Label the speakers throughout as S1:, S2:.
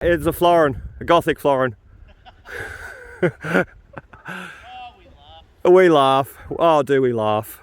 S1: It's a florin, a gothic florin.
S2: Oh,
S1: we laugh. Oh, do we laugh.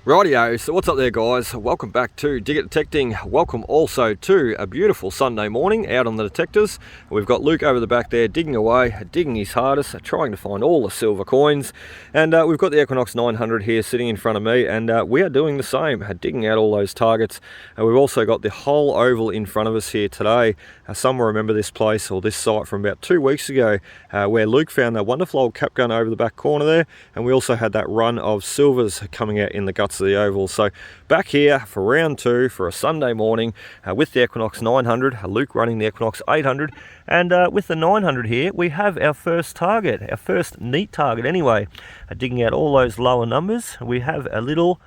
S1: Rightio, so what's up there guys? Welcome back to Dig It Detecting. Welcome also to a beautiful Sunday morning out on the detectors. We've got Luke over the back there digging away, digging his hardest, trying to find all the silver coins. And we've got the Equinox 900 here sitting in front of me, and we are doing the same, digging out all those targets. And we've also got the whole oval in front of us here today. Some will remember this place or this site from about 2 weeks ago, where Luke found that wonderful old cap gun over the back corner there, and we also had that run of silvers coming out in the guts of the oval. So back here for round 2 for a Sunday morning with the Equinox 900, Luke running the Equinox 800, and with the 900 here we have our first target, our first neat target anyway. Digging out all those lower numbers, we have a little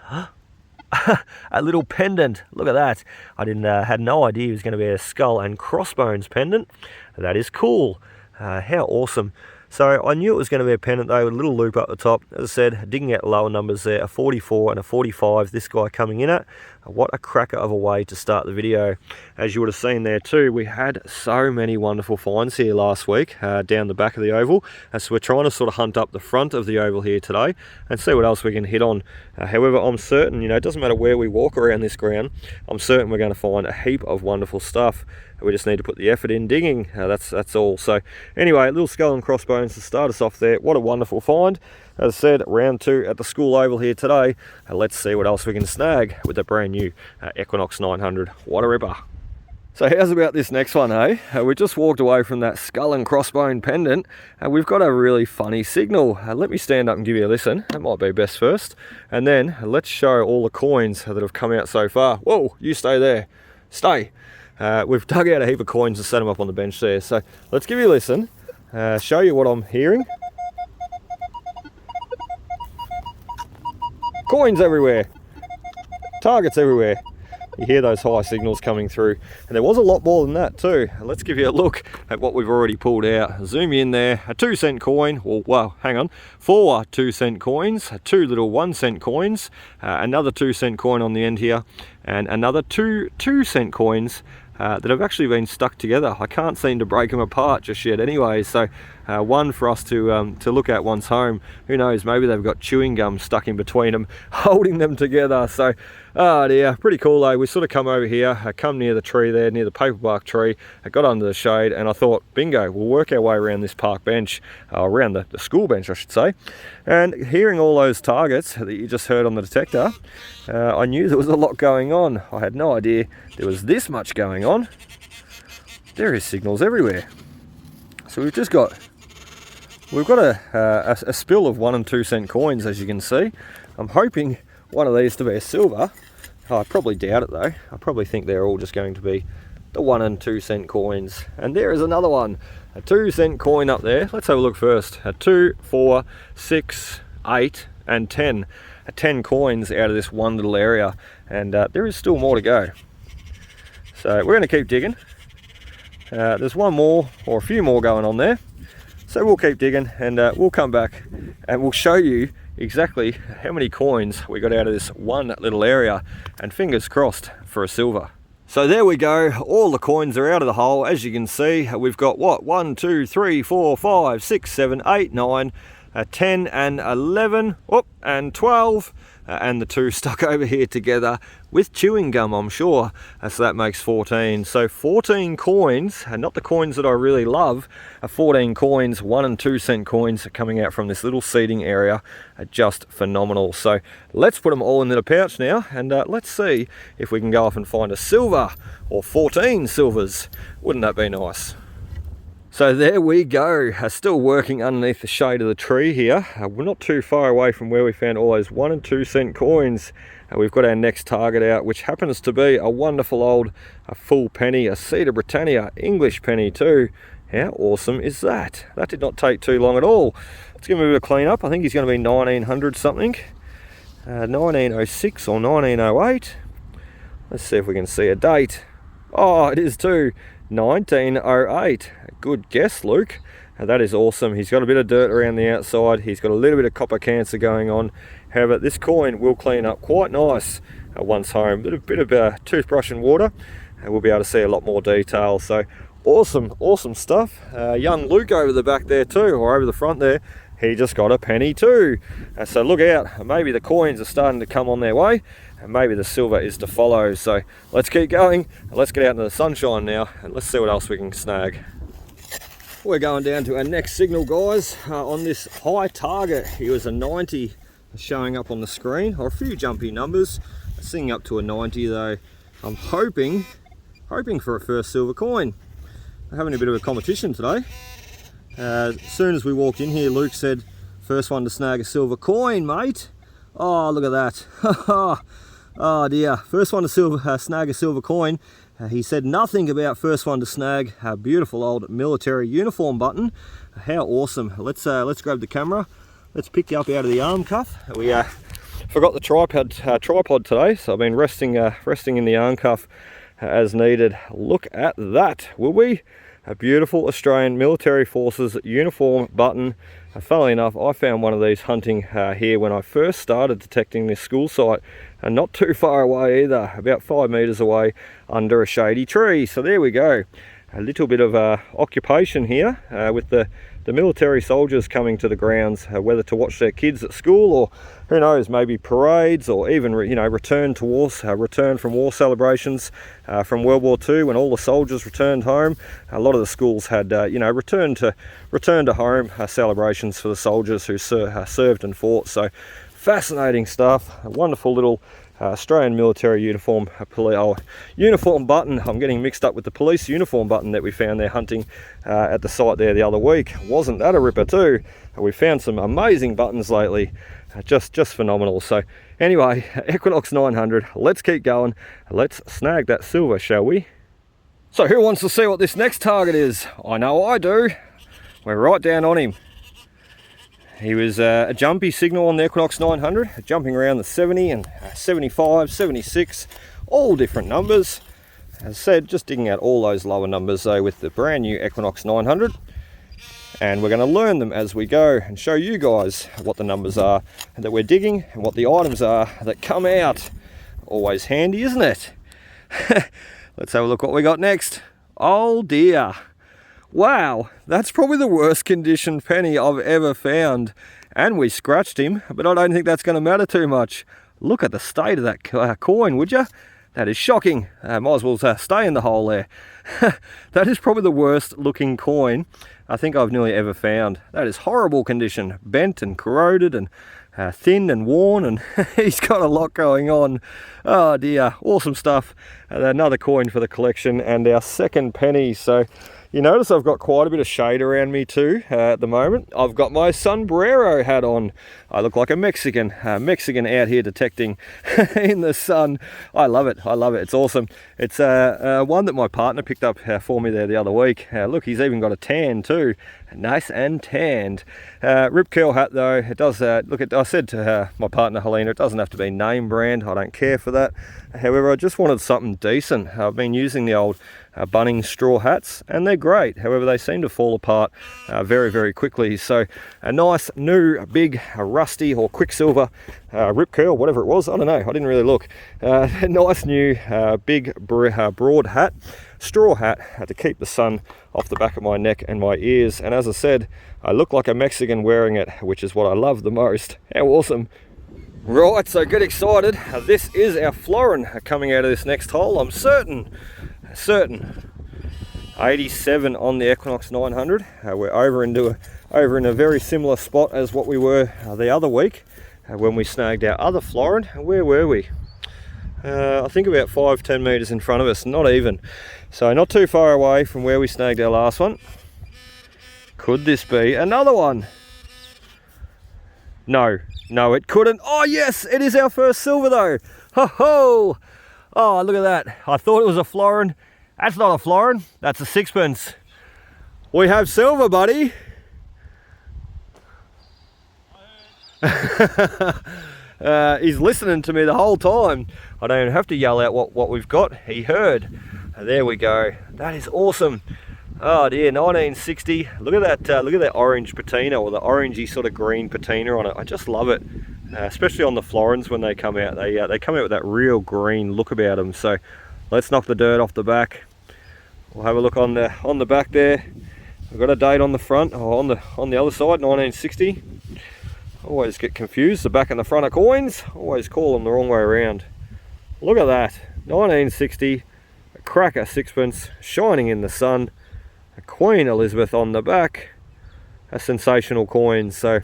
S1: a little pendant. Look at that. I had no idea it was going to be a skull and crossbones pendant. That is cool. How awesome. So I knew it was going to be a pendant though, with a little loop up the top. As I said, digging out lower numbers there, a 44 and a 45, this guy coming in at. What a cracker of a way to start the video. As you would have seen there too, we had so many wonderful finds here last week down the back of the oval. So we're trying to sort of hunt up the front of the oval here today and see what else we can hit on. However, I'm certain, it doesn't matter where we walk around this ground, I'm certain we're going to find a heap of wonderful stuff. We just need to put the effort in digging, that's all. So anyway, a little skull and crossbones to start us off there. What a wonderful find. As I said, round 2 at the school oval here today. Let's see what else we can snag with the brand new Equinox 900. What a ripper. So how's about this next one, eh? We just walked away from that skull and crossbone pendant, and we've got a really funny signal. Let me stand up and give you a listen. That might be best first. And then let's show all the coins that have come out so far. Whoa, you stay there. Stay. We've dug out a heap of coins and set them up on the bench there. So let's give you a listen, show you what I'm hearing. Coins everywhere. Targets everywhere. You hear those high signals coming through. And there was a lot more than that too. Let's give you a look at what we've already pulled out. Zoom in there, a 2-cent coin, well, hang on, 4 2-cent coins, 2 little 1-cent coins, another 2-cent coin on the end here, and another 2 2-cent coins that have actually been stuck together. I can't seem to break them apart just yet anyway, so one for us to look at once home. Who knows, maybe they've got chewing gum stuck in between them, holding them together. So, oh dear, pretty cool though. We sort of come over here, come near the tree there, near the paperbark tree, got under the shade, and I thought, bingo, we'll work our way around this park bench, around the school bench I should say. And hearing all those targets that you just heard on the detector, I knew there was a lot going on. I had no idea there was this much going on. There is signals everywhere. So we've got a spill of 1 and 2 cent coins, as you can see. I'm hoping one of these to be a silver. I probably doubt it though. I probably think they're all just going to be the 1 and 2 cent coins. And there is another one, a 2 cent coin up there. Let's have a look first. 2, 4, 6, 8 and 10. 10 coins out of this one little area, and there is still more to go. So we're going to keep digging. There's one more or a few more going on there, so we'll keep digging, and we'll come back and we'll show you exactly how many coins we got out of this one little area, and fingers crossed for a silver. So there we go, all the coins are out of the hole. As you can see, we've got what, 1 2 3 4 5 6 7 8 9 10 and 11, and 12, and the 2 stuck over here together with chewing gum, I'm sure. So that makes 14. So 14 coins, and not the coins that I really love, 14 coins, 1 and 2 cent coins coming out from this little seating area, just phenomenal. So let's put them all into the pouch now, and let's see if we can go off and find a silver, or 14 silvers. Wouldn't that be nice? So there we go, still working underneath the shade of the tree here. We're not too far away from where we found all those 1 and 2 cent coins. We've got our next target out, which happens to be a wonderful old full penny, a Cedar Britannia English penny too. How awesome is that? That did not take too long at all. Let's give him a bit of clean up. I think he's going to be 1900 something. 1906 or 1908. Let's see if we can see a date. Oh, it is too. 1908. Good guess, Luke. That is awesome. He's got a bit of dirt around the outside. He's got a little bit of copper cancer going on. However, this coin will clean up quite nice once home. A bit of toothbrush and water, and we'll be able to see a lot more detail. So awesome, awesome stuff. Young Luke over the back there too, or over the front there, he just got a penny too. So look out, maybe the coins are starting to come on their way, and maybe the silver is to follow. So let's keep going, and let's get out into the sunshine now, and let's see what else we can snag. We're going down to our next signal, guys, on this high target. He was a 90 showing up on the screen, or a few jumpy numbers, singing up to a 90 though. I'm hoping for a first silver coin. We're having a bit of a competition today. As soon as we walked in here, Luke said, first one to snag a silver coin, mate. Oh, look at that. Oh dear, first one to snag a silver coin. He said nothing about first one to snag a beautiful old military uniform button. How awesome. Let's grab the camera. Let's pick you up out of the arm cuff. We forgot the tripod today, so I've been resting in the arm cuff as needed. Look at that, will we? A beautiful Australian Military Forces uniform button. Funnily enough, I found one of these hunting here when I first started detecting this school site, and not too far away either, about 5 meters away under a shady tree. So there we go. A little bit of occupation here with the military soldiers coming to the grounds, whether to watch their kids at school, or who knows, maybe parades, or even return from war celebrations from World War II when all the soldiers returned home. A lot of the schools had return to home celebrations for the soldiers who served and fought. So fascinating stuff. A wonderful little Australian military uniform button. I'm getting mixed up with the police uniform button that we found there hunting at the site there the other week. Wasn't that a ripper too? We found some amazing buttons lately, just phenomenal. So anyway, Equinox 900, let's keep going. Let's snag that silver, shall we? So who wants to see what this next target is? I know I do. We're right down on him. He was a jumpy signal on the Equinox 900, jumping around the 70 and 75, 76, all different numbers. As I said, just digging out all those lower numbers though with the brand new Equinox 900. And we're going to learn them as we go and show you guys what the numbers are that we're digging and what the items are that come out. Always handy, isn't it? Let's have a look what we got next. Oh dear. Wow, that's probably the worst conditioned penny I've ever found. And we scratched him, but I don't think that's going to matter too much. Look at the state of that coin, would you? That is shocking. Might as well stay in the hole there. That is probably the worst looking coin I think I've nearly ever found. That is horrible condition. Bent and corroded and thin and worn, and he's got a lot going on. Oh dear, awesome stuff. Another coin for the collection, and our second penny. So you notice I've got quite a bit of shade around me too at the moment. I've got my sombrero hat on. I look like a Mexican out here detecting in the sun. I love it. I love it. It's awesome. It's one that my partner picked up for me there the other week. Look, he's even got a tan too. Nice and tanned. Rip curl hat though. It does look. I said to my partner Helena, it doesn't have to be name brand. I don't care for that. However, I just wanted something decent. I've been using the old Bunnings straw hats, and they're great. However, they seem to fall apart very, very quickly. So a nice new big rusty or quicksilver rip curl, whatever it was, I don't know, I didn't really look. Nice new big broad hat, straw hat, to keep the sun off the back of my neck and my ears. And as I said, I look like a Mexican wearing it, which is what I love the most. How awesome. Right, so get excited. This is our florin coming out of this next hole, I'm certain. 87 on the Equinox 900. We're over in a very similar spot as what we were the other week when we snagged our other florin. Where were we? I think about 5-10 meters in front of us, not even. So not too far away from where we snagged our last one. Could this be another one? No, no, it couldn't. Oh yes, it is our first silver though. Ho ho! Oh, look at that. I thought it was a florin. That's not a florin, that's a sixpence. We have silver, buddy. He's listening to me the whole time. I don't even have to yell out what we've got. He heard. There we go. That is awesome. Oh dear, 1960. Look at that orange patina, or the orangey sort of green patina on it. I just love it, especially on the florins when they come out. They come out with that real green look about them. So let's knock the dirt off the back. We'll have a look on the back there. We've got a date on the front, or on the other side, 1960. Always get confused, the back and the front of coins. Always call them the wrong way around. Look at that, 1960, a cracker sixpence, shining in the sun. A Queen Elizabeth on the back. A sensational coin. So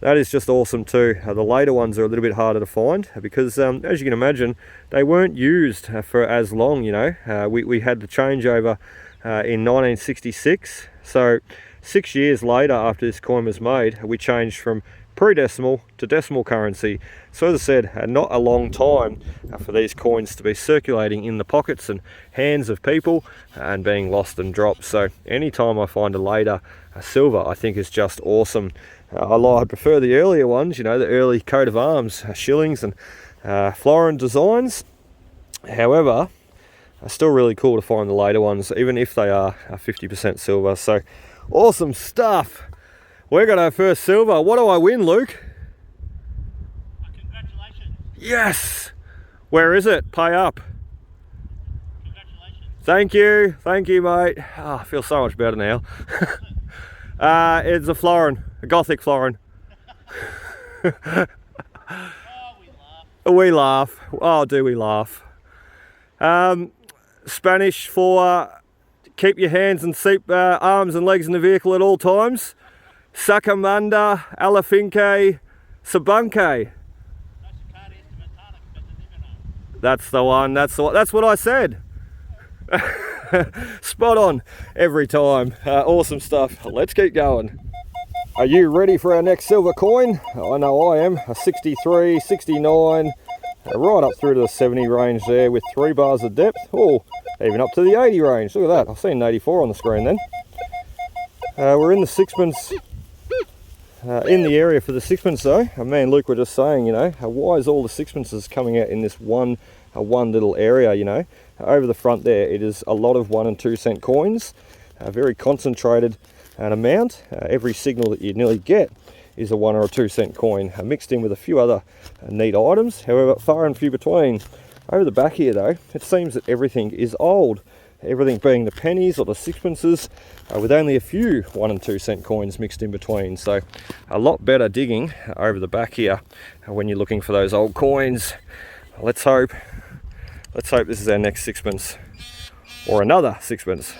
S1: that is just awesome too. The later ones are a little bit harder to find because as you can imagine, they weren't used for as long, you know. We had the changeover in 1966. So 6 years later after this coin was made, we changed from pre-decimal to decimal currency. So as I said, not a long time for these coins to be circulating in the pockets and hands of people and being lost and dropped. So anytime I find a later silver, I think is just awesome. I prefer the earlier ones, you know, the early coat of arms, shillings and florin designs. However, it's still really cool to find the later ones, even if they are 50% silver. So awesome stuff. We got our first silver. What do I win, Luke?
S2: Congratulations.
S1: Yes! Where is it? Pay up.
S2: Congratulations.
S1: Thank you, mate. Oh, I feel so much better now. It's a florin, a Gothic florin.
S2: Oh,
S1: we laugh. Oh, do we laugh? Spanish for keep your hands and arms and legs in the vehicle at all times. Sacamanda, Alafinque, Sabunque. That's the one. That's what I said. Spot on every time. Awesome stuff. Let's keep going. Are you ready for our next silver coin? I know I am. A 63, 69, right up through to the 70 range there with 3 bars of depth. Oh, even up to the 80 range. Look at that. I've seen an 84 on the screen then. We're in the sixpence. In the area for the sixpence though. Me and Luke were just saying, you know, why is all the sixpences coming out in this one little area, you know? Over the front there, it is a lot of 1 and 2 cent coins, very concentrated an amount. Every signal that you nearly get is a 1 or a 2 cent coin, mixed in with a few other neat items, however far and few between. Over the back here though, it seems that everything is old. Everything being the pennies or the sixpences, with only a few 1 and 2 cent coins mixed in between. So a lot better digging over the back here when you're looking for those old coins. Let's hope this is our next sixpence, or another sixpence.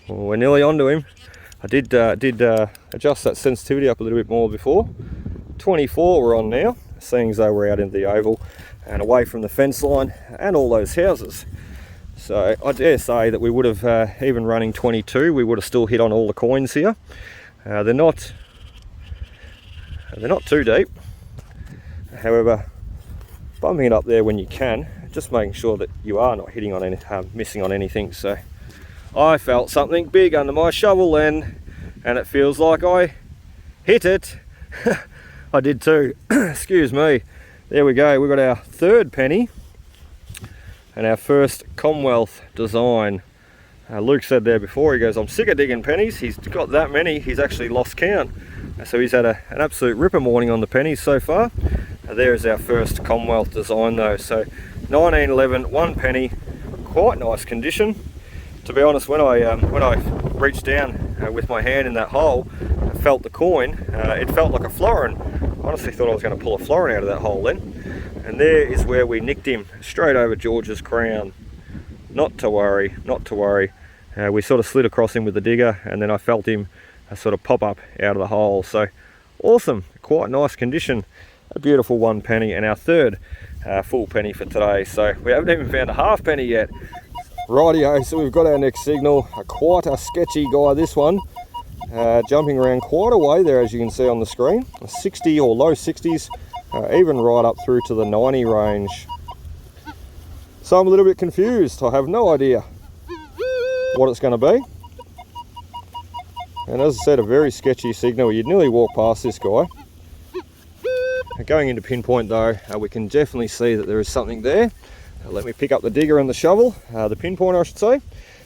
S1: Well, we're nearly onto him. I did adjust that sensitivity up a little bit more before. 24 we're on now, seeing as though we're out into the oval and away from the fence line and all those houses. So I dare say that we would have, even running 22, we would have still hit on all the coins here. They're not too deep. However, bumping it up there when you can, just making sure that you are not hitting on any, missing on anything. So I felt something big under my shovel then, and it feels like I hit it. I did too. Excuse me. There we go. We've got our third penny and our first Commonwealth design. Luke said there before, he goes, I'm sick of digging pennies. He's got that many, he's actually lost count. So he's had an absolute ripper morning on the pennies so far. There's our first Commonwealth design though. So 1911, 1 penny, quite nice condition. To be honest, when I reached down with my hand in that hole, I felt the coin, it felt like a florin. I honestly thought I was going to pull a florin out of that hole then. And there is where we nicked him, straight over George's crown. Not to worry, not to worry. We sort of slid across him with the digger, and then I felt him sort of pop up out of the hole. So awesome, quite nice condition. A beautiful 1 penny, and our third full penny for today. So we haven't even found a half penny yet. Rightio, so we've got our next signal. Quite a sketchy guy, this one. Jumping around quite a way there, as you can see on the screen. 60 or low 60s, even right up through to the 90 range. So I'm a little bit confused. I have no idea what it's going to be. And as I said, a very sketchy signal. You'd nearly walk past this guy. Going into pinpoint though, we can definitely see that there is something there. Let me pick up the digger and the shovel, the pinpointer I should say.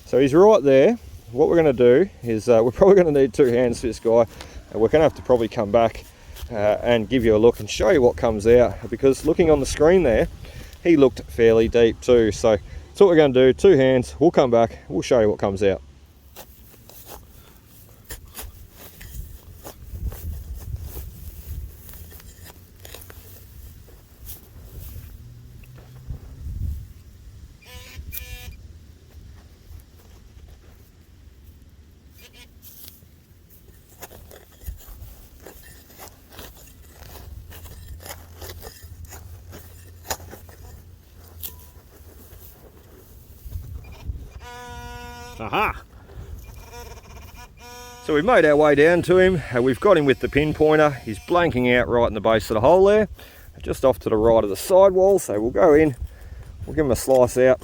S1: So he's right there. What we're going to do is we're probably going to need 2 hands for this guy. We're going to have to probably come back and give you a look and show you what comes out, because looking on the screen there, he looked fairly deep too. So that's what we're going to do, 2 hands, we'll come back, we'll show you what comes out.
S2: Aha!
S1: So we've made our way down to him. We've got him with the pinpointer. He's blanking out right in the base of the hole there, just off to the right of the sidewall. So we'll go in, we'll give him a slice out.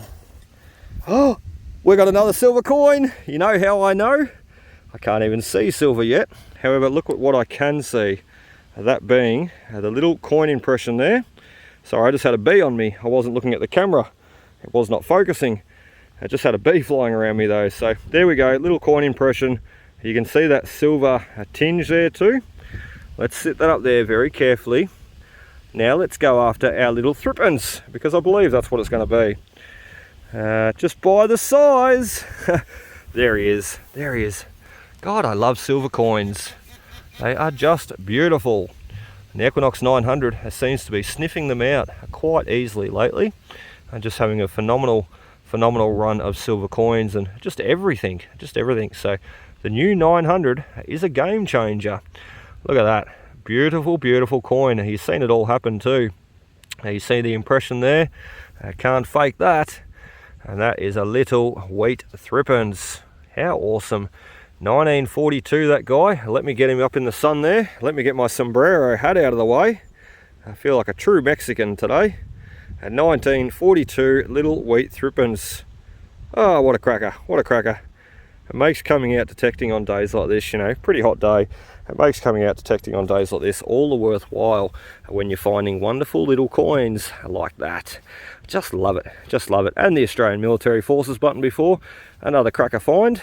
S1: Oh, we got another silver coin. You know how I know? I can't even see silver yet. However, look at what I can see. That being the little coin impression there. Sorry, I just had a bee on me. I wasn't looking at the camera. It was not focusing. I just had a bee flying around me though. So there we go, little coin impression. You can see that silver tinge there too. Let's sit that up there very carefully. Now let's go after our little threepence, because I believe that's what it's going to be. Just by the size. There he is, there he is. God, I love silver coins. They are just beautiful. And the Equinox 900 seems to be sniffing them out quite easily lately. And just having a phenomenal run of silver coins and just everything. So the new 900 is a game changer. Look at that, beautiful coin. You've seen it all happen too. You see the impression there, can't fake that. And that is a little wheat threepence. How awesome. 1942, that guy. Let me get him up in the sun there. Let me get my sombrero hat out of the way. I feel like a true Mexican today. A 1942 little wheat threepence. Oh, what a cracker, what a cracker. It makes coming out detecting on days like this, you know, pretty hot day. It makes coming out detecting on days like this all the worthwhile when you're finding wonderful little coins like that. Just love it, just love it. And the Australian Military Forces button before, another cracker find.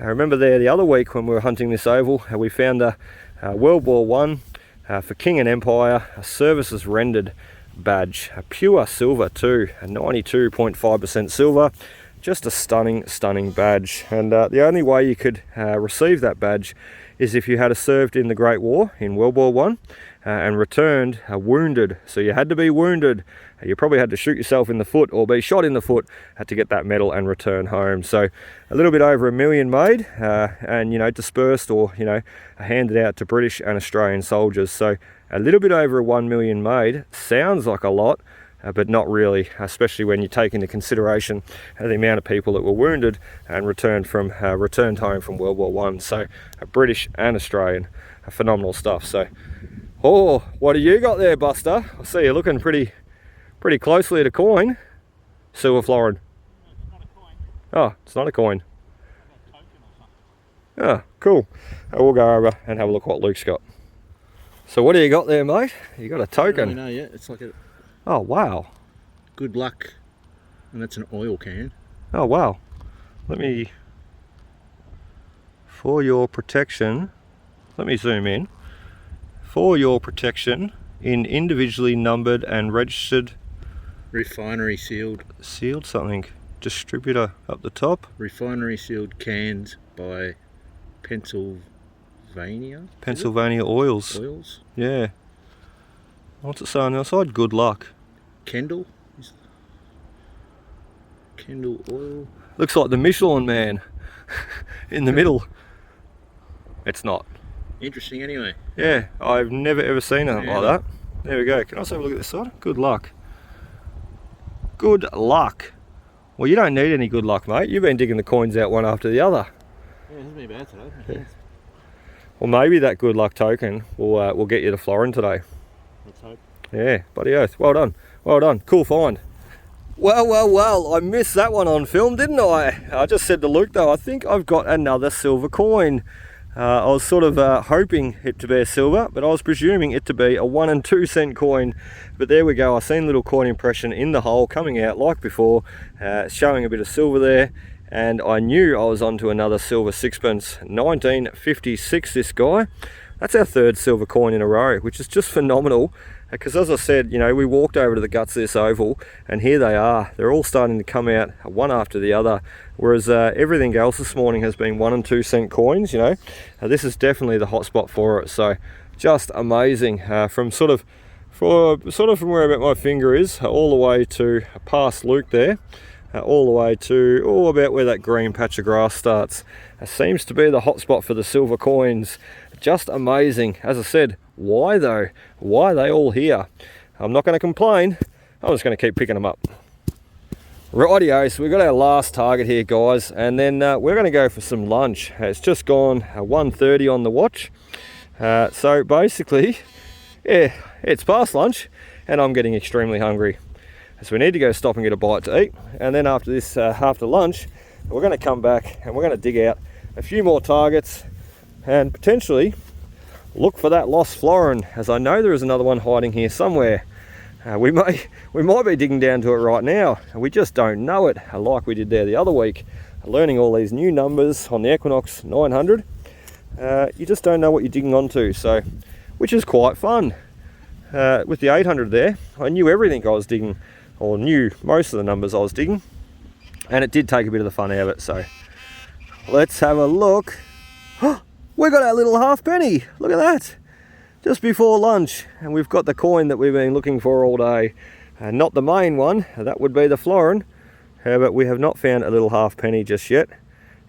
S1: I remember there the other week when we were hunting this oval, we found a World War I for King and Empire, a services rendered badge, a pure silver too, a 92.5% silver. Just a stunning badge. And the only way you could receive that badge is if you had served in the Great War in World War I and returned wounded. So you had to be wounded. You probably had to shoot yourself in the foot or be shot in the foot to get that medal and return home. So a little bit over 1 million made and, you know, dispersed or, you know, handed out to British and Australian soldiers. So a little bit over 1 million made sounds like a lot, but not really, especially when you take into consideration the amount of people that were wounded and returned home from World War I. So British and Australian, phenomenal stuff. So, oh, what do you got there, Buster? I see you looking pretty closely at a coin. Silver florin.
S2: It's not a coin.
S1: Oh, it's not a coin.
S2: It's a token or something.
S1: Oh, cool. We'll go over and have a look what Luke's got. So what do you got there, mate? You got a token.
S2: I don't really know yet. It's like a
S1: Oh, wow.
S2: good luck, and that's an oil can.
S1: Oh, wow. Let me, for your protection, let me zoom in. For your protection, in individually numbered and registered.
S2: Refinery sealed.
S1: Sealed something. Distributor up the top.
S2: Refinery sealed cans by Pennsylvania
S1: Oils.
S2: Oils.
S1: Yeah. What's it say on the other side? Good luck.
S2: Kendall oil.
S1: Looks like the Michelin Man in the middle. It's not.
S2: Interesting anyway.
S1: Yeah, I've never ever seen anything
S2: Yeah.
S1: like that. There we go. Can I just have a look at this side? Good luck. Good luck. Well, you don't need any good luck, mate. You've been digging the coins out one after the other.
S2: Yeah, it hasn't been bad today.
S1: Well, maybe that good luck token will get you the florin today.
S2: Let's hope.
S1: Yeah, bloody oath. Well done. Well done. Cool find. Well, I missed that one on film, didn't I? I just said to Luke, though, I think I've got another silver coin. I was sort of hoping it to be a silver, but I was presuming it to be a 1 and 2 cent coin. But there we go. I seen a little coin impression in the hole coming out like before, showing a bit of silver there. And I knew I was onto another silver sixpence. 1956, this guy. That's our third silver coin in a row, which is just phenomenal. Because as I said, you know, we walked over to the guts of this oval, and here they are. They're all starting to come out one after the other, whereas everything else this morning has been 1 and 2 cent coins, you know. This is definitely the hot spot for it, so just amazing. From sort of from where about my finger is, all the way to past Luke there, all the way to about where that green patch of grass starts. It seems to be the hot spot for the silver coins. Just amazing. As I said, why though? Why are they all here? I'm not going to complain. I'm just going to keep picking them up. Rightio, so we've got our last target here, guys, and then we're going to go for some lunch. It's just gone 1:30 on the watch. So basically, yeah, it's past lunch, and I'm getting extremely hungry. So we need to go stop and get a bite to eat, and then after this, after lunch, we're going to come back and we're going to dig out a few more targets and potentially look for that lost florin, as I know there is another one hiding here somewhere. We might be digging down to it right now, and we just don't know it, like we did there the other week, learning all these new numbers on the Equinox 900. You just don't know what you're digging onto, so which is quite fun. With the 800 there, I knew everything I was digging, or knew most of the numbers I was digging, and it did take a bit of the fun out of it. So let's have a look. We got our little halfpenny. Look at that. Just before lunch, and we've got the coin that we've been looking for all day. Not the main one, that would be the florin, but we have not found a little halfpenny just yet.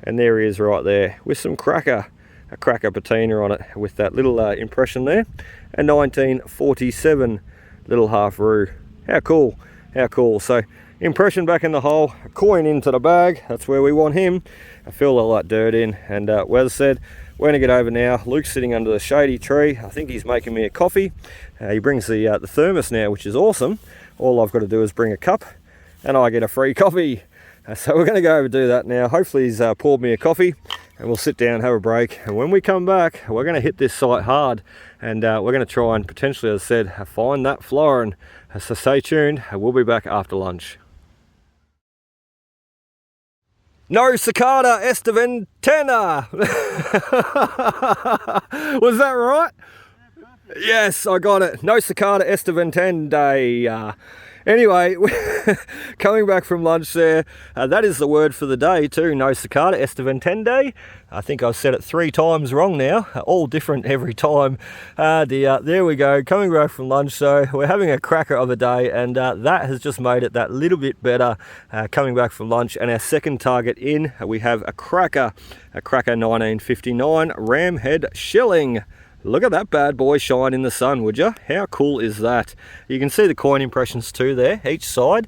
S1: And there he is right there with some a cracker patina on it, with that little impression there. A 1947 little half roux. How cool, how cool. So impression back in the hole, a coin into the bag, that's where we want him. I fill all that dirt in, and well, as I said, we're going to get over now. Luke's sitting under the shady tree. I think he's making me a coffee. He brings the thermos now, which is awesome. All I've got to do is bring a cup and I get a free coffee. So we're going to go over and do that now. Hopefully he's poured me a coffee, and we'll sit down, have a break. And when we come back, we're going to hit this site hard, and we're going to try and potentially, as I said, find that florin. So stay tuned. We'll be back after lunch. No cicada esteventena. Was that right? Yes, I got it. No cicada esteventenda. Anyway, coming back from lunch there, that is the word for the day too. No cicada esteventende. I think I've said it 3 times wrong now, all different every time. There we go, coming back from lunch. So we're having a cracker of a day, and that has just made it that little bit better coming back from lunch. And our second target in, we have a cracker 1959 ram head shilling. Look at that bad boy shine in the sun, would you? How cool is that? You can see the coin impressions too there, each side.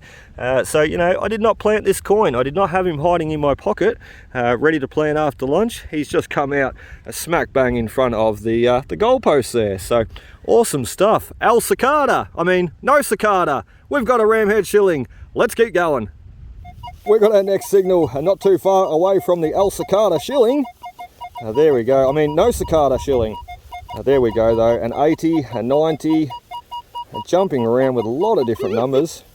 S1: So, you know, I did not plant this coin. I did not have him hiding in my pocket, ready to plant after lunch. He's just come out smack bang in front of the goalpost there. So, awesome stuff. No cicada. We've got a ramhead shilling. Let's keep going. We've got our next signal not too far away from the cicada shilling. There we go. No cicada shilling. There we go though, an 80, a 90, jumping around with a lot of different numbers.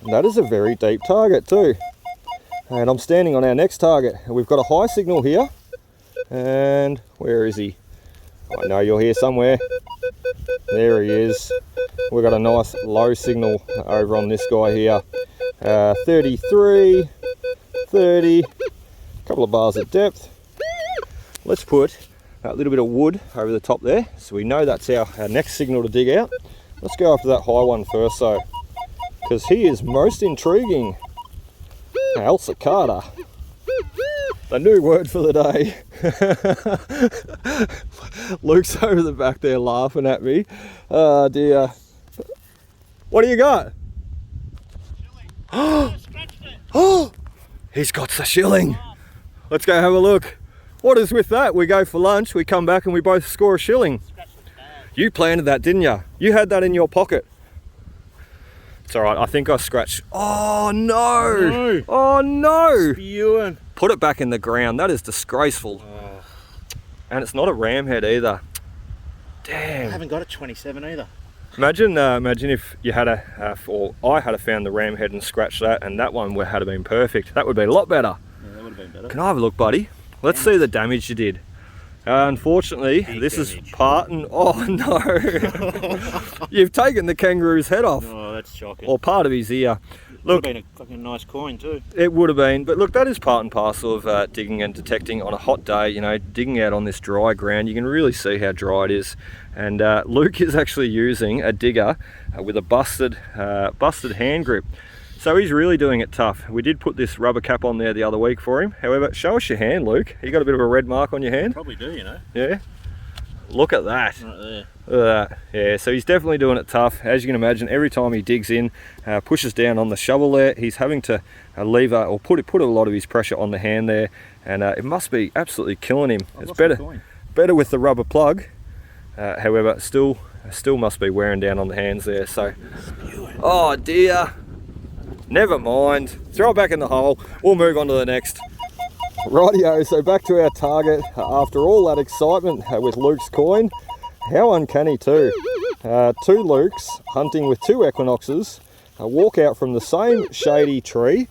S1: And that is a very deep target too. And I'm standing on our next target. We've got a high signal here. And where is he? I know you're here somewhere. There he is. We've got a nice low signal over on this guy here. 33, 30, a couple of bars of depth. Let's put a little bit of wood over the top there, so we know that's our next signal to dig out. Let's go after that high one first though, because he is most intriguing. Cicada, the new word for the day. Luke's over the back there laughing at me. Oh dear. What do you got? Oh, He's got the shilling. Let's go have a look. What is with that? We go for lunch, we come back and we both score a shilling. You planted that, didn't you? You had that in your pocket. It's alright, I think I scratched. Oh no! Oh no!
S2: Spewing.
S1: Put it back in the ground. That is disgraceful.
S2: Oh.
S1: And it's not a ram head either.
S2: I
S1: Damn.
S2: haven't got a 27 either.
S1: Imagine if you had or I had found the ram head and scratched that, and that one had been perfect. That would be a lot better.
S2: Yeah, that would have been better.
S1: Can I have a look, buddy? Let's see the damage you did. Unfortunately, this
S2: damage.
S1: is part and... Oh no! You've taken the kangaroo's head off.
S2: Oh, that's shocking.
S1: Or part of his ear.
S2: Would
S1: Look,
S2: have been a fucking nice coin too.
S1: it would have been, but look, that is part and parcel of digging and detecting on a hot day. You know, digging out on this dry ground, you can really see how dry it is. And Luke is actually using a digger with a busted hand grip. So he's really doing it tough. We did put this rubber cap on there the other week for him. However, show us your hand, Luke. You got a bit of a red mark on your hand?
S2: Probably do, you know.
S1: Yeah. Look at that.
S2: Right there.
S1: Yeah, so he's definitely doing it tough. As you can imagine, every time he digs in, pushes down on the shovel there, he's having to lever or put a lot of his pressure on the hand there, and it must be absolutely killing him. It's better with the rubber plug. However, still must be wearing down on the hands there. So, oh dear. Never mind. Throw it back in the hole. We'll move on to the next. Rightio, so back to our target after all that excitement with Luke's coin. How uncanny too. Two Lukes hunting with two Equinoxes walk out from the same shady tree.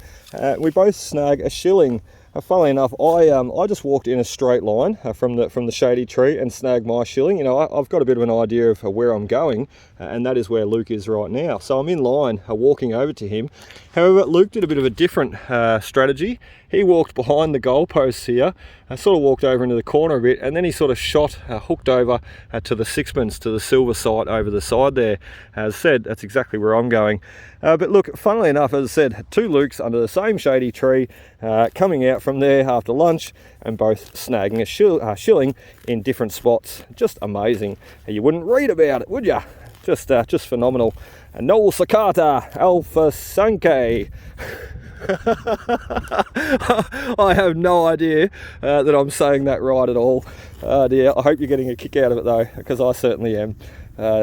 S1: We both snag a shilling. Funnily enough, I just walked in a straight line from the shady tree and snagged my shilling. You know, I've got a bit of an idea of where I'm going, and that is where Luke is right now. So I'm in line, walking over to him. However, Luke did a bit of a different strategy. He walked behind the goalposts here, sort of walked over into the corner a bit, and then he sort of shot, hooked over to the sixpence, to the silver sight over the side there. As I said, that's exactly where I'm going. But look, funnily enough, as I said, two Lukes under the same shady tree, coming out from there after lunch, and both snagging a shilling in different spots. Just amazing. You wouldn't read about it, would you? Just phenomenal. Noel Sakata, Alpha Sankey. I have no idea that I'm saying that right at all. Dear, I hope you're getting a kick out of it though, because I certainly am.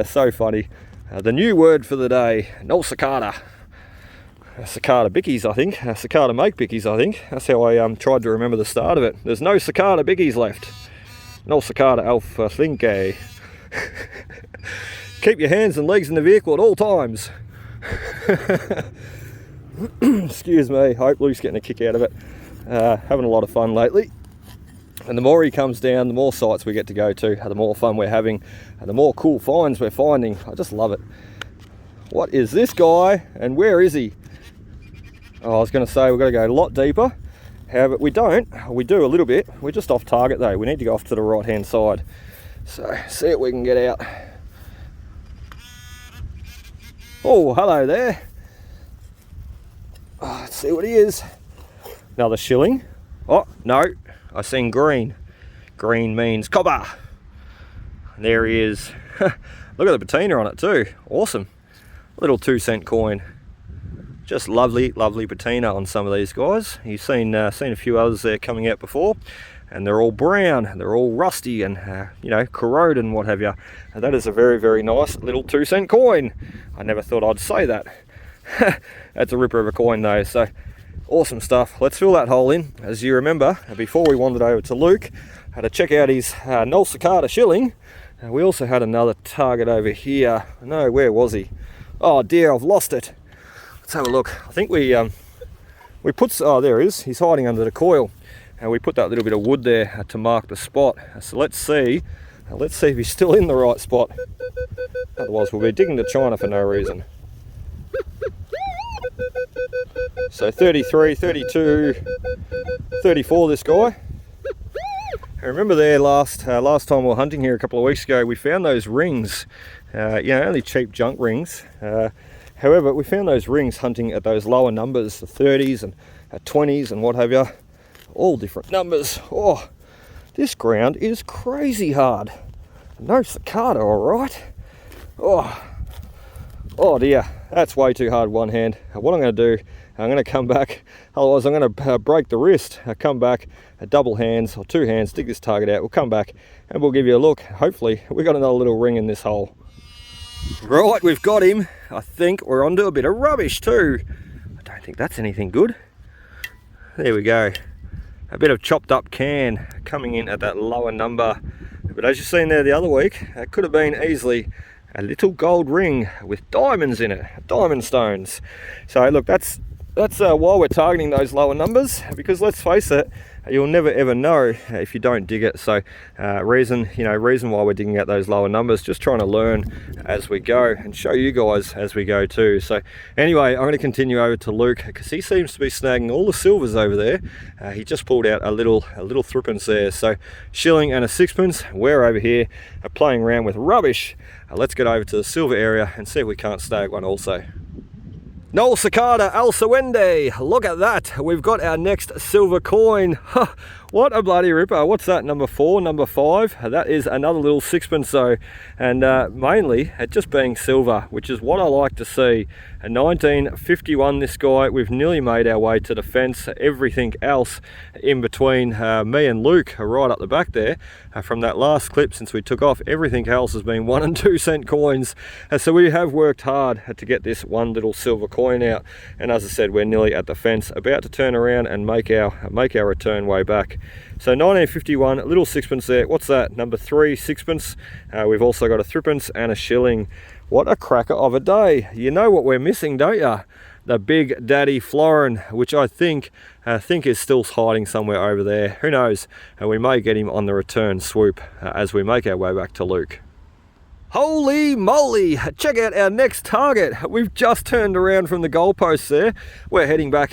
S1: So funny. The new word for the day, Noel Sakata. Cicada bickies, I think. Cicada make bickies, I think. That's how I tried to remember the start of it. There's no cicada bickies left. No cicada alpha thinke. Keep your hands and legs in the vehicle at all times. Excuse me, hope Luke's getting a kick out of it. Having a lot of fun lately. And the more he comes down, the more sites we get to go to, the more fun we're having, and the more cool finds we're finding. I just love it. What is this guy, and where is he? Oh, I was going to say we've got to go a lot deeper. However, we don't. We do a little bit. We're just off target though. We need to go off to the right hand side. So, see if we can get out. Oh, hello there. Oh, let's see what he is. Another shilling. Oh, no, I seen green. Green means copper. And there he is. Look at the patina on it too. Awesome. Little 2-cent coin. Just lovely, lovely patina on some of these guys. You've seen a few others there coming out before, and they're all brown, they're all rusty and you know, corroded and what have you. And that is a very, very nice little 2-cent coin. I never thought I'd say that. That's a ripper of a coin though, so awesome stuff. Let's fill that hole in. As you remember, before we wandered over to Luke, had to check out his Noel Cicada shilling. We also had another target over here. No, where was he? Oh dear, I've lost it. Let's have a look. I think we put, oh there he is, he's hiding under the coil. And we put that little bit of wood there to mark the spot. So let's see if he's still in the right spot. Otherwise we'll be digging to China for no reason. So 33, 32, 34 this guy. I remember there last time we were hunting here a couple of weeks ago, we found those rings, you know, only cheap junk rings. However, we found those rings hunting at those lower numbers, the 30s and 20s and what have you. All different numbers. Oh, this ground is crazy hard. No cicada, all right. Oh dear, that's way too hard one hand. What I'm going to do, I'm going to come back, otherwise I'm going to break the wrist. Come back, double hands or two hands, dig this target out. We'll come back and we'll give you a look. Hopefully we got another little ring in this hole. Right, we've got him. I think we're onto a bit of rubbish too. I don't think that's anything good. There we go. A bit of chopped up can coming in at that lower number. But as you've seen there the other week, it could have been easily a little gold ring with diamonds in it, diamond stones. So look, that's why we're targeting those lower numbers, because let's face it, you'll never ever know if you don't dig it. So reason why we're digging out those lower numbers, just trying to learn as we go and show you guys as we go too. So anyway, I'm going to continue over to Luke, because he seems to be snagging all the silvers over there. He just pulled out a little threepence there. So shilling and a sixpence. We're over here playing around with rubbish. Let's get over to the silver area and see if we can't snag one also. No cicada al suende. Look at that. We've got our next silver coin. What a bloody ripper. What's that? Number 4, number 5. That is another little sixpence though. And mainly it just being silver, which is what I like to see. A 1951 this guy. We've nearly made our way to the fence. Everything else in between me and Luke are right up the back there. From that last clip since we took off, everything else has been 1 and 2 cent coins. So we have worked hard to get this one little silver coin out. And as I said, we're nearly at the fence, about to turn around and make our return way back. So 1951, a little sixpence there. What's that? Number 3 sixpence. We've also got a threepence and a shilling. What a cracker of a day. You know what we're missing, don't you? The big daddy florin, which I think is still hiding somewhere over there. Who knows? We may get him on the return swoop as we make our way back to Luke. Holy moly, check out our next target. We've just turned around from the goalposts there. We're heading back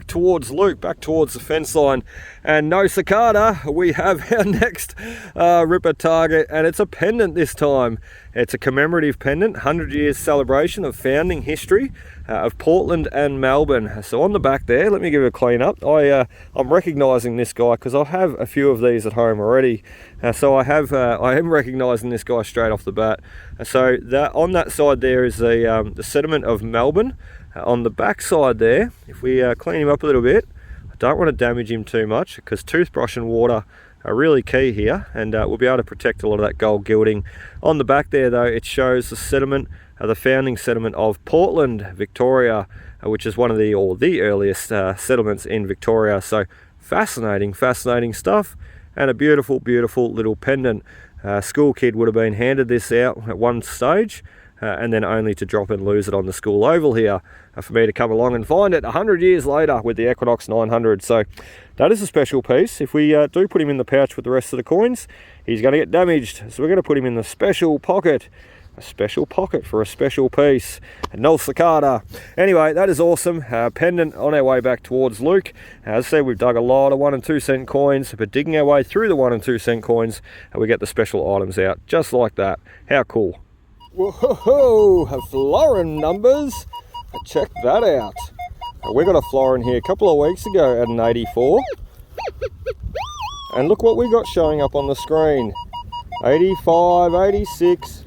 S1: towards Luke, back towards the fence line. And no cicada, we have our next ripper target, and it's a pendant this time. It's a commemorative pendant, 100 years celebration of founding history of Portland and Melbourne. So on the back there, let me give it a clean up. I'm recognising this guy because I have a few of these at home already. So I am recognising this guy straight off the bat. So on that side there is the sediment of Melbourne. On the back side there, if we clean him up a little bit, I don't want to damage him too much because toothbrush and water are really key here, and we'll be able to protect a lot of that gold gilding. On the back there though, it shows the sediment, the founding sediment of Portland, Victoria, which is one of the earliest settlements in Victoria. So fascinating stuff, and a beautiful little pendant. School kid would have been handed this out at one stage, and then only to drop and lose it on the school oval here for me to come along and find it 100 years later with the Equinox 900. So that is a special piece. If we do put him in the pouch with the rest of the coins, he's going to get damaged. So we're going to put him in the special pocket. A special pocket for a special piece. No cicada. Anyway, that is awesome. Pendant on our way back towards Luke. As I said, we've dug a lot of 1 and 2 cent coins, but digging our way through the 1 and 2 cent coins, we get the special items out just like that. How cool. Whoa, florin numbers. Check that out. We got a florin here a couple of weeks ago at an 84. And look what we got showing up on the screen. 85, 86.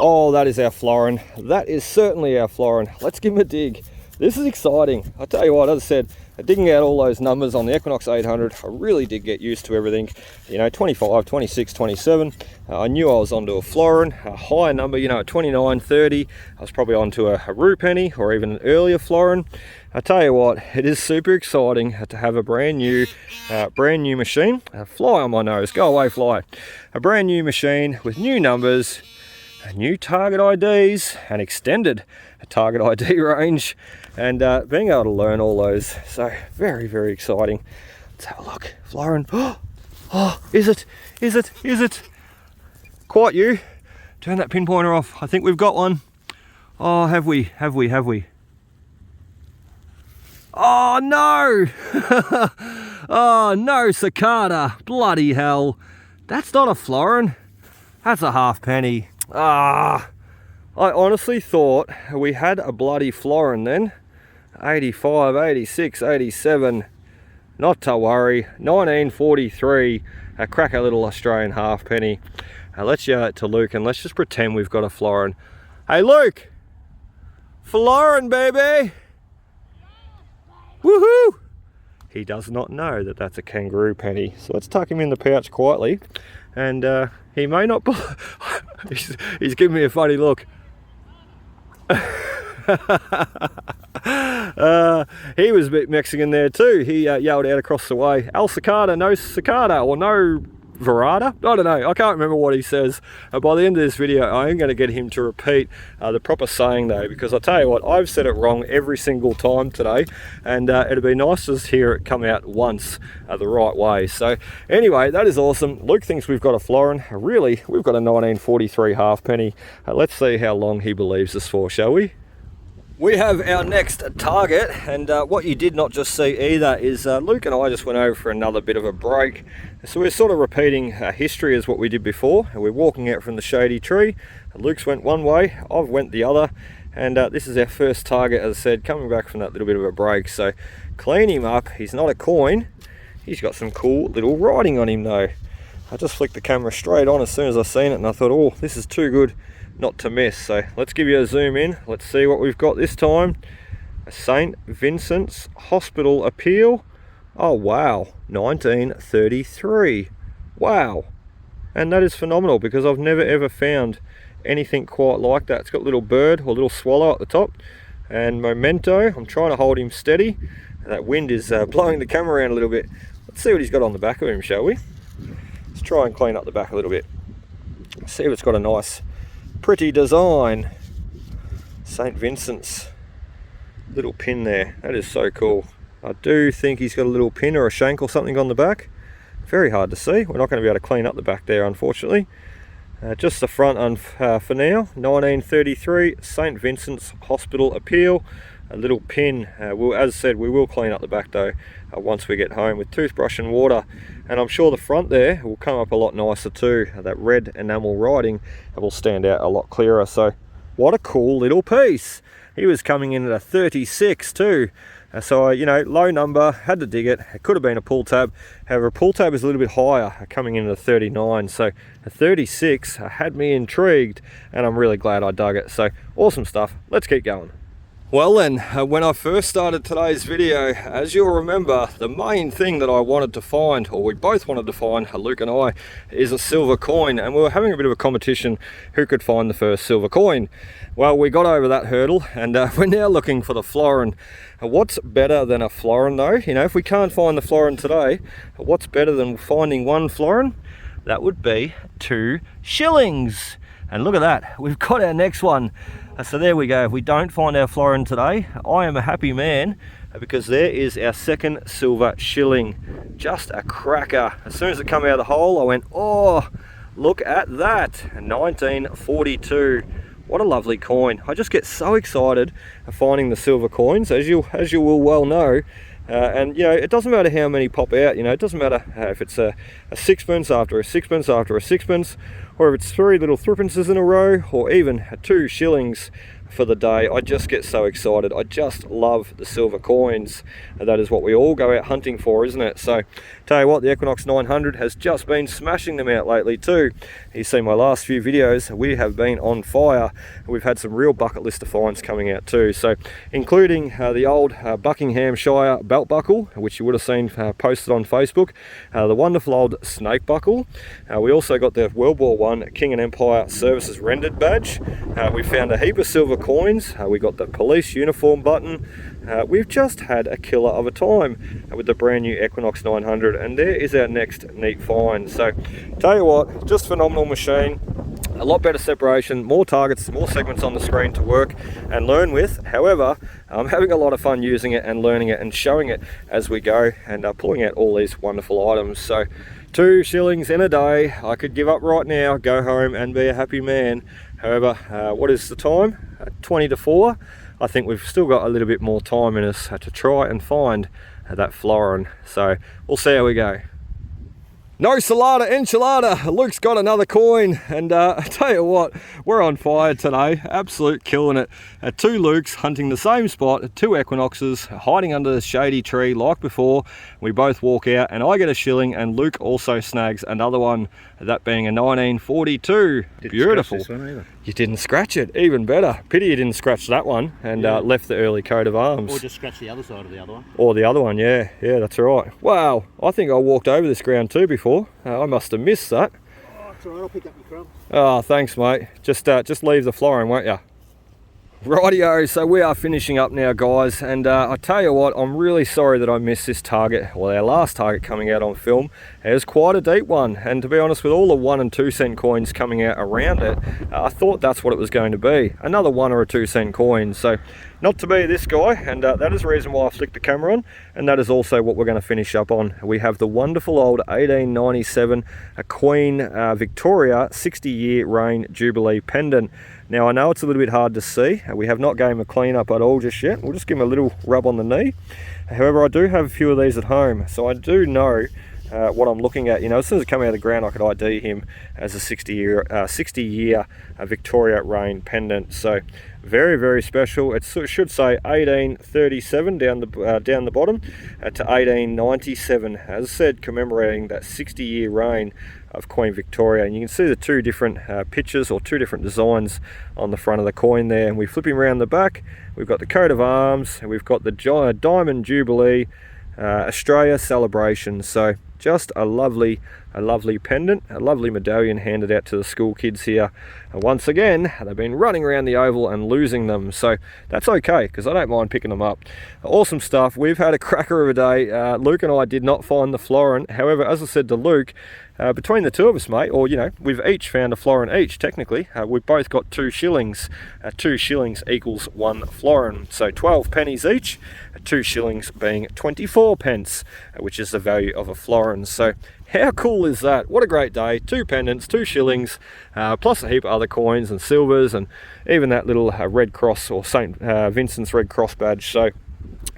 S1: Oh, that is our florin. That is certainly our florin. Let's give him a dig. This is exciting. I tell you what, as I said, digging out all those numbers on the Equinox 800, I really did get used to everything. 25, 26, 27. I knew I was onto a florin, a higher number, at 29, 30. I was probably onto a rue penny or even an earlier florin. I tell you what, it is super exciting to have a brand new machine. Fly on my nose, go away fly. A brand new machine with new numbers, new target IDs, an extended target ID range, and being able to learn all those. So very exciting. Let's have a look. Florin. Oh, is it? Quite you. Turn that pinpointer off. I think we've got one. Oh, have we? Oh no! Oh no, cicada. Bloody hell. That's not a florin. That's a halfpenny. I honestly thought we had a bloody florin then. 85, 86, 87. Not to worry. 1943. A cracker little Australian halfpenny. Let's show it to Luke and let's just pretend we've got a florin. Hey Luke! Florin, baby! Woohoo! He does not know that that's a kangaroo penny. So let's tuck him in the pouch quietly. And he may not... he's giving me a funny look. He was a bit Mexican there too. He yelled out across the way, "El cicada, no cicada," or "No verada." I don't know, I can't remember what he says. By the end of this video I am going to get him to repeat the proper saying though, because I tell you what, I've said it wrong every single time today, and it'd be nice to just hear it come out once the right way. So anyway, that is awesome. Luke thinks we've got a florin. Really, we've got a 1943 halfpenny. Let's see how long he believes us for, shall we? We have our next target, and what you did not just see either is Luke and I just went over for another bit of a break. So we're sort of repeating history as what we did before. We're walking out from the shady tree. Luke's went one way, I've went the other, and this is our first target, as I said, coming back from that little bit of a break. So clean him up. He's not a coin. He's got some cool little writing on him though. I just flicked the camera straight on as soon as I seen it, and I thought, oh, this is too good not to miss. So let's give you a zoom in. Let's see what we've got this time. A St. Vincent's Hospital Appeal. Oh wow, 1933. Wow. And that is phenomenal, because I've never ever found anything quite like that. It's got a little bird or a little swallow at the top, and memento. I'm trying to hold him steady. That wind is blowing the camera around a little bit. Let's see what he's got on the back of him, shall we? Let's try and clean up the back a little bit. See if it's got a nice pretty design. St. Vincent's little pin there. That is so cool. I do think he's got a little pin or a shank or something on the back. Very hard to see. We're not going to be able to clean up the back there, unfortunately. Just the front for now. 1933 St. Vincent's Hospital Appeal. A little pin. As I said, we will clean up the back though once we get home with toothbrush and water, and I'm sure the front there will come up a lot nicer too. That red enamel writing will stand out a lot clearer. So what a cool little piece. He was coming in at a 36 too. So you know, low number, had to dig it. It could have been a pull tab. However, a pull tab is a little bit higher, coming in at a 39. So a 36 had me intrigued, and I'm really glad I dug it. So awesome stuff. Let's keep going. Well then, when I first started today's video, as you'll remember, the main thing that I wanted to find, or we both wanted to find, Luke and I, is a silver coin, and we were having a bit of a competition who could find the first silver coin. Well, we got over that hurdle, and we're now looking for the florin. What's better than a florin though? You know, if we can't find the florin today, what's better than finding one florin? That would be 2 shillings. And look at that, we've got our next one. So there we go. If we don't find our florin today, I am a happy man, because there is our second silver shilling. Just a cracker. As soon as it came out of the hole, I went, oh, look at that. 1942. What a lovely coin. I just get so excited finding the silver coins, as you will well know. And you know, it doesn't matter how many pop out. You know, it doesn't matter if it's a sixpence after a sixpence after a sixpence, or if it's 3 little threepences in a row, or even 2 shillings for the day. I just get so excited. I just love the silver coins. That is what we all go out hunting for, isn't it? So tell you what, the Equinox 900 has just been smashing them out lately too. You see my last few videos, we have been on fire. We've had some real bucket list of finds coming out too, so including the old Buckinghamshire belt buckle, which you would have seen posted on Facebook, the wonderful old snake buckle. We also got the World War I King and Empire Services rendered badge. We found a heap of silver coins. We got the police uniform button. We've just had a killer of a time with the brand new Equinox 900, and there is our next neat find. So tell you what, just phenomenal machine. A lot better separation, more targets, more segments on the screen to work and learn with. However, I'm having a lot of fun using it and learning it and showing it as we go, and pulling out all these wonderful items. So 2 shillings in a day. I could give up right now, go home and be a happy man. However, what is the time? 20 to 4. I think we've still got a little bit more time in us to try and find that florin. So we'll see how we go. No salada, enchilada. Luke's got another coin, and I tell you what, we're on fire today. Absolute killing it. Two Lukes hunting the same spot, two Equinoxes, hiding under the shady tree like before. We both walk out, and I get a shilling, and Luke also snags another one, that being a 1942. Beautiful.
S2: This one either.
S1: You didn't scratch it, even better. Pity you didn't scratch that one and left the early coat of arms.
S2: Or just scratch the other side of the other one.
S1: Or the other one, yeah, that's right. Wow, I think I walked over this ground too before. I must have missed that.
S2: Oh, it's alright, I'll pick up your crumbs.
S1: Oh, thanks, mate. Just leave the florin, won't you? Rightio, so we are finishing up now, guys, and I tell you what, I'm really sorry that I missed this target, well, our last target coming out on film. It was quite a deep one, and to be honest, with all the 1 and 2 cent coins coming out around it, I thought that's what it was going to be, another 1 or a 2 cent coin. So not to be this guy, and that is the reason why I flicked the camera on, and that is also what we're going to finish up on. We have the wonderful old 1897 Queen Victoria 60-year reign Jubilee pendant. Now, I know it's a little bit hard to see. We have not gave him a clean up at all just yet. We'll just give him a little rub on the knee. However, I do have a few of these at home, so I do know what I'm looking at. You know, as soon as it came out of the ground, I could ID him as a 60-year Victoria reign pendant. So very, very special. It should say 1837 down the bottom to 1897. As I said, commemorating that 60-year reign of Queen Victoria, and you can see the two different pictures or two different designs on the front of the coin there. And we flip him around the back, we've got the coat of arms, and we've got the Diamond Jubilee Australia celebration. So just a lovely pendant, a lovely medallion handed out to the school kids here. And once again, they've been running around the oval and losing them, so that's okay because I don't mind picking them up. Awesome stuff. We've had a cracker of a day. Luke and I did not find the florin. However, as I said to Luke, between the two of us, mate, or you know, we've each found a florin each. Technically, we've both got 2 shillings. 2 shillings equals 1 florin, so 12 pennies each. 2 shillings being 24 pence, which is the value of a florin. So how cool is that? What a great day. 2 pendants, 2 shillings, plus a heap of other coins and silvers, and even that little Red Cross or St. Vincent's Red Cross badge. So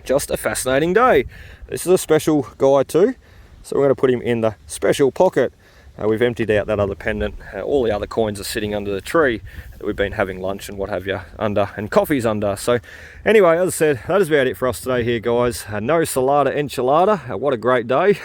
S1: just a fascinating day. This is a special guy too, so we're going to put him in the special pocket. We've emptied out that other pendant. All the other coins are sitting under the tree that we've been having lunch and what have you under, and coffee's under. So anyway, as I said, that is about it for us today here, guys. No salada enchilada. What a great day.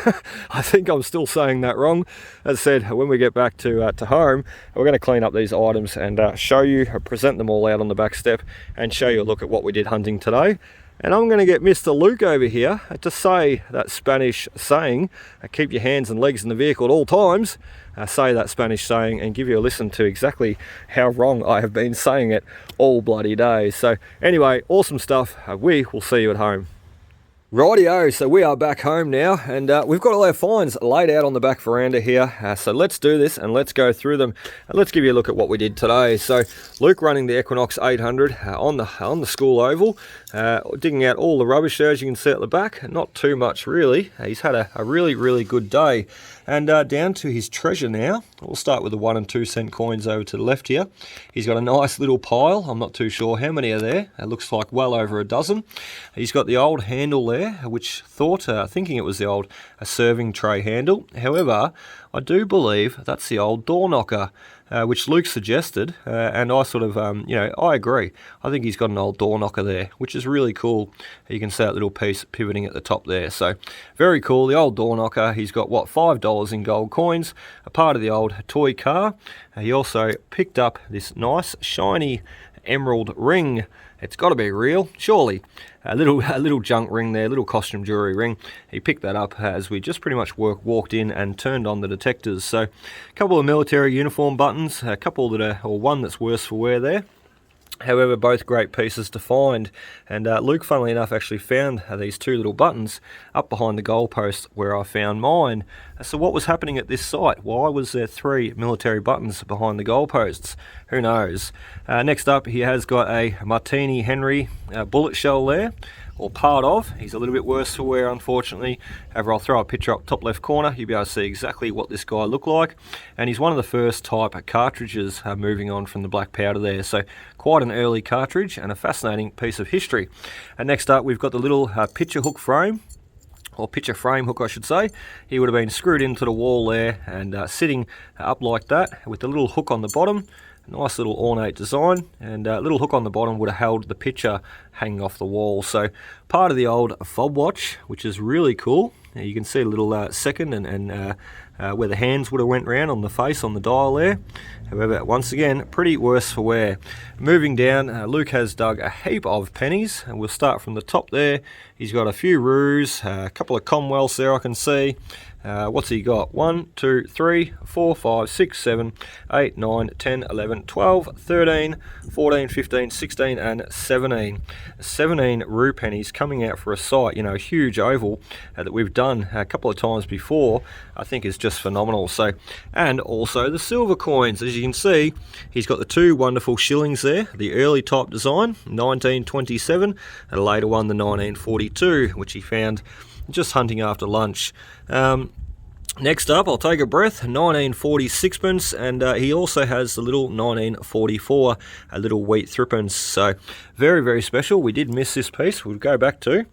S1: I think I'm still saying that wrong. As I said, when we get back to home, we're going to clean up these items and show you, present them all out on the back step and show you a look at what we did hunting today. And I'm going to get Mr. Luke over here to say that Spanish saying, keep your hands and legs in the vehicle at all times, say that Spanish saying and give you a listen to exactly how wrong I have been saying it all bloody day. So anyway, awesome stuff. We will see you at home. Rightio, so we are back home now, and we've got all our finds laid out on the back veranda here, so let's do this and let's go through them. Let's give you a look at what we did today. So Luke running the Equinox 800 on the school oval, digging out all the rubbish there, as you can see at the back. Not too much really. He's had a really good day. And down to his treasure now. We'll start with the 1 and 2 cent coins over to the left here. He's got a nice little pile. I'm not too sure how many are there. It looks like well over a dozen. He's got the old handle there, which thinking it was the old serving tray handle. However, I do believe that's the old door knocker, which Luke suggested, and I sort of, I agree. I think he's got an old door knocker there, which is really cool. You can see that little piece pivoting at the top there. So very cool. The old door knocker. He's got what, $5 in gold coins, a part of the old toy car. He also picked up this nice shiny emerald ring. It's got to be real, surely. A little junk ring there, little costume jewelry ring. He picked that up as we just pretty much walked in and turned on the detectors. So a couple of military uniform buttons, a couple that are, or one that's worse for wear there. However, both great pieces to find, and Luke, funnily enough, actually found these 2 little buttons up behind the goalpost where I found mine. So what was happening at this site? Why was there 3 military buttons behind the goalposts? Who knows? Next up, he has got a Martini Henry bullet shell there, or part of. He's a little bit worse for wear, unfortunately. However, I'll throw a picture up top left corner. You'll be able to see exactly what this guy looked like. And he's one of the first type of cartridges moving on from the black powder there. So quite an early cartridge and a fascinating piece of history. And next up, we've got the little picture hook frame or picture frame hook I should say. He would have been screwed into the wall there and sitting up like that with a little hook on the bottom. Nice little ornate design, and a little hook on the bottom would have held the picture hanging off the wall. So part of the old fob watch, which is really cool. You can see a little second and where the hands would have went round on the face on the dial there. However, once again, pretty worse for wear. Moving down, Luke has dug a heap of pennies, and we'll start from the top there. He's got a few roos, a couple of Commonwealths there I can see. What's he got? 1, 2, 3, 4, 5, 6, 7, 8, 9, 10, 11, 12, 13, 14, 15, 16 and 17. 17 roo pennies coming out for a site, you know, a huge oval that we've done a couple of times before, I think is just phenomenal. So, and also the silver coins, as you can see, he's got the two wonderful shillings there, the early type design, 1927, and a later one, the 1942, which he found just hunting after lunch. Next up, I'll take a breath, 1940 sixpence, and he also has the little 1944 a little wheat threepence. So very, very special. We did miss this piece, we'll go back to.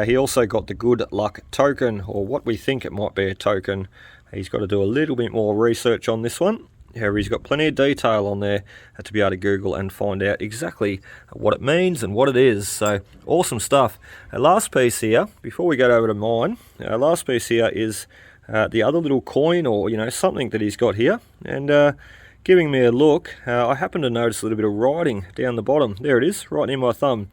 S1: He also got the good luck token, or what we think it might be a token. He's got to do a little bit more research on this one. However, he's got plenty of detail on there to be able to Google and find out exactly what it means and what it is. So awesome stuff. Last piece here, before we go over to mine, last piece here is the other little coin, or, you know, something that he's got here. And giving me a look, I happen to notice a little bit of writing down the bottom. There it is, right near my thumb.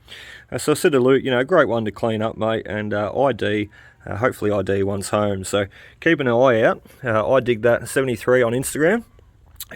S1: So I said to Luke, you know, great one to clean up, mate, and ID. Hopefully ID one's home. So keep an eye out. I dig that 73 on Instagram.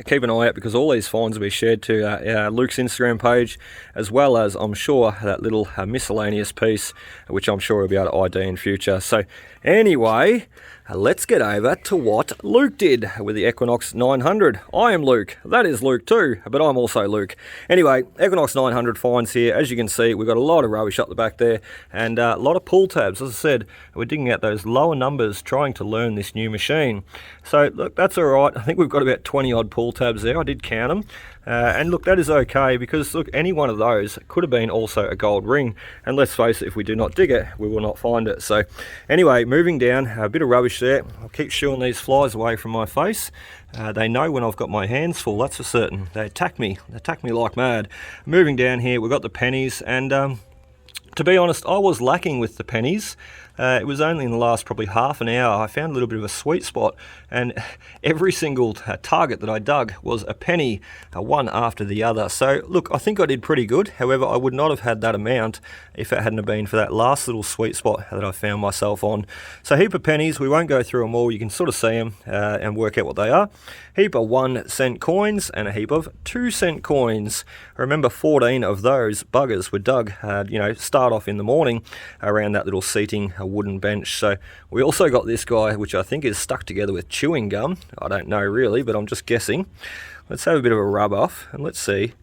S1: Keep an eye out, because all these finds will be shared to Luke's Instagram page, as well as, I'm sure, that little miscellaneous piece, which I'm sure we'll be able to ID in future. So anyway, let's get over to what Luke did with the Equinox 900. I am Luke, that is Luke too, but I'm also Luke. Anyway, Equinox 900 finds here. As you can see, we've got a lot of rubbish up the back there, and a lot of pull tabs. As I said, we're digging out those lower numbers, trying to learn this new machine. So look, that's all right. I think we've got about 20 odd pull tabs there. I did count them. And look, that is okay, because look, any one of those could have been also a gold ring, and let's face it, if we do not dig it, we will not find it. So anyway, moving down, a bit of rubbish there. I'll keep shooing these flies away from my face. They know when I've got my hands full, that's for certain. They attack me like mad. Moving down here, we've got the pennies, and to be honest, I was lacking with the pennies. It was only in the last probably half an hour I found a little bit of a sweet spot, and every single target that I dug was a penny, one after the other. So look, I think I did pretty good. However, I would not have had that amount if it hadn't have been for that last little sweet spot that I found myself on. So heap of pennies, we won't go through them all, you can sort of see them and work out what they are. Heap of 1 cent coins and a heap of 2 cent coins. Remember, 14 of those buggers were dug, you know, start off in the morning around that little seating wooden bench. So we also got this guy, which I think is stuck together with chewing gum. I don't know really, but I'm just guessing. Let's have a bit of a rub off and let's see.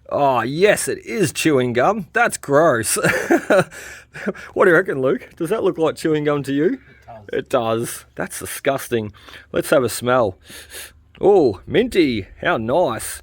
S1: Oh yes, it is chewing gum. That's gross. What do you reckon, Luke? Does that look like chewing gum to you? It does. That's disgusting. Let's have a smell. Oh, minty, how nice.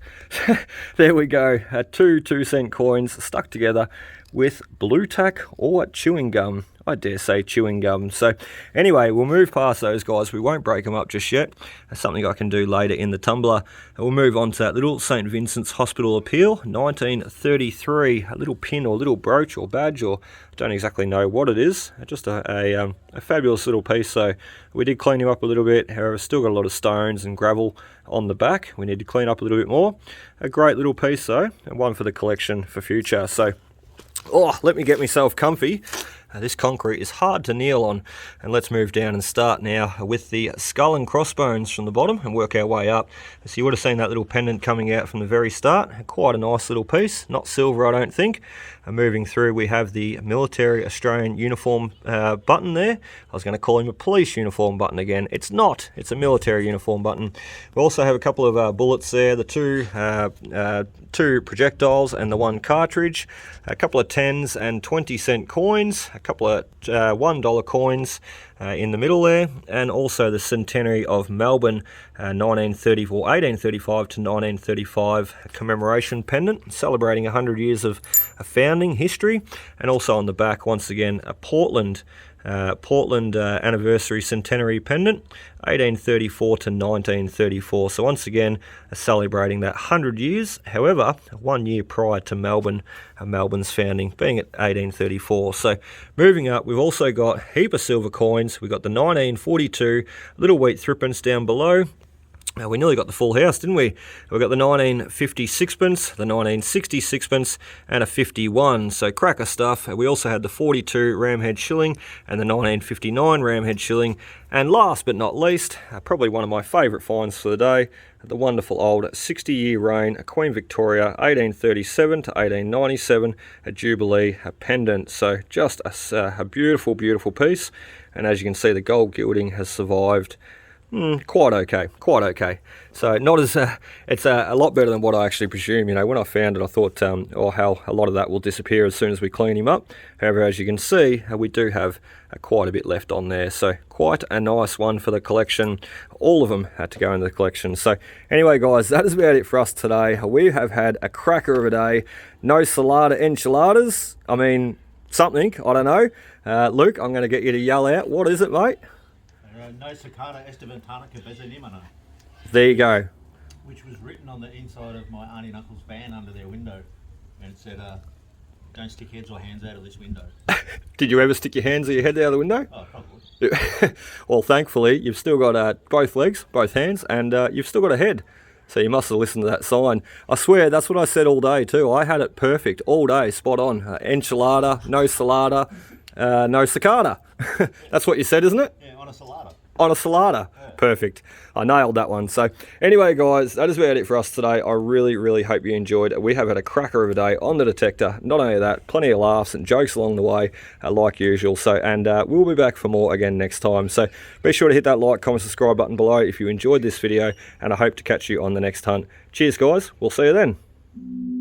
S1: There we go, 2 2-cent coins stuck together with blue tack or chewing gum. I dare say chewing gum. So anyway, we'll move past those guys. We won't break them up just yet. That's something I can do later in the tumbler. And we'll move on to that little St. Vincent's Hospital Appeal, 1933. A little pin or little brooch or badge, or I don't exactly know what it is. Just a fabulous little piece. So we did clean him up a little bit. However, still got a lot of stones and gravel on the back. We need to clean up a little bit more. A great little piece though, and one for the collection for future. So, oh, let me get myself comfy. This concrete is hard to kneel on, and let's move down and start now with the skull and crossbones from the bottom and work our way up. So you would have seen that little pendant coming out from the very start. Quite a nice little piece, not silver I don't think. And moving through, we have the military Australian uniform button there. I was going to call him a police uniform button again. It's not, it's a military uniform button. We also have a couple of bullets there, the two projectiles and the 1 cartridge, a couple of 10s and 20-cent coins, a couple of $1 coins in the middle there, and also the centenary of Melbourne, 1835 to 1935 commemoration pendant, celebrating 100 years of founding history. And also on the back, once again, a Portland Portland Anniversary Centenary Pendant, 1834 to 1934. So once again, celebrating that 100 years. However, 1 year prior to Melbourne's founding, being at 1834. So moving up, we've also got a heap of silver coins. We've got the 1942 little wheat threepence down below. We nearly got the full house, didn't we? We got the 1950 sixpence, the 1960 sixpence, and a 51. So cracker stuff. We also had the 42 Ramhead shilling and the 1959 Ramhead shilling. And last but not least, probably one of my favourite finds for the day, the wonderful old 60-year reign Queen Victoria, 1837 to 1897, a Jubilee pendant. So just a beautiful, beautiful piece. And as you can see, the gold gilding has survived. Quite okay. So not as it's a lot better than what I actually presumed. You know, when I found it, I thought, how a lot of that will disappear as soon as we clean him up. However, as you can see, we do have quite a bit left on there. So quite a nice one for the collection. All of them had to go into the collection. So anyway, guys, that is about it for us today. We have had a cracker of a day. No salada enchiladas. I mean, something. I don't know. Luke, I'm going to get you to yell out. What is it, mate?
S3: No cicada estevantanica bezenimana.
S1: There you go.
S3: Which was written on the inside of my auntie and uncle's van under their window, and it said, "Don't stick heads or hands out of this window."
S1: Did you ever stick your hands or your head out of the window?
S3: Oh, probably.
S1: Well, thankfully, you've still got both legs, both hands, and you've still got a head. So you must have listened to that sign. I swear, that's what I said all day too. I had it perfect all day, spot on. Enchilada, no salada, no cicada. That's what you said, isn't it?
S3: Yeah, on a salada.
S1: On a salada. Yeah. Perfect. I nailed that one. So anyway, guys, that is about it for us today. I really, really hope you enjoyed. We have had a cracker of a day on the detector. Not only that, plenty of laughs and jokes along the way, like usual. So, and we'll be back for more again next time. So be sure to hit that like, comment, subscribe button below if you enjoyed this video, and I hope to catch you on the next hunt. Cheers, guys. We'll see you then.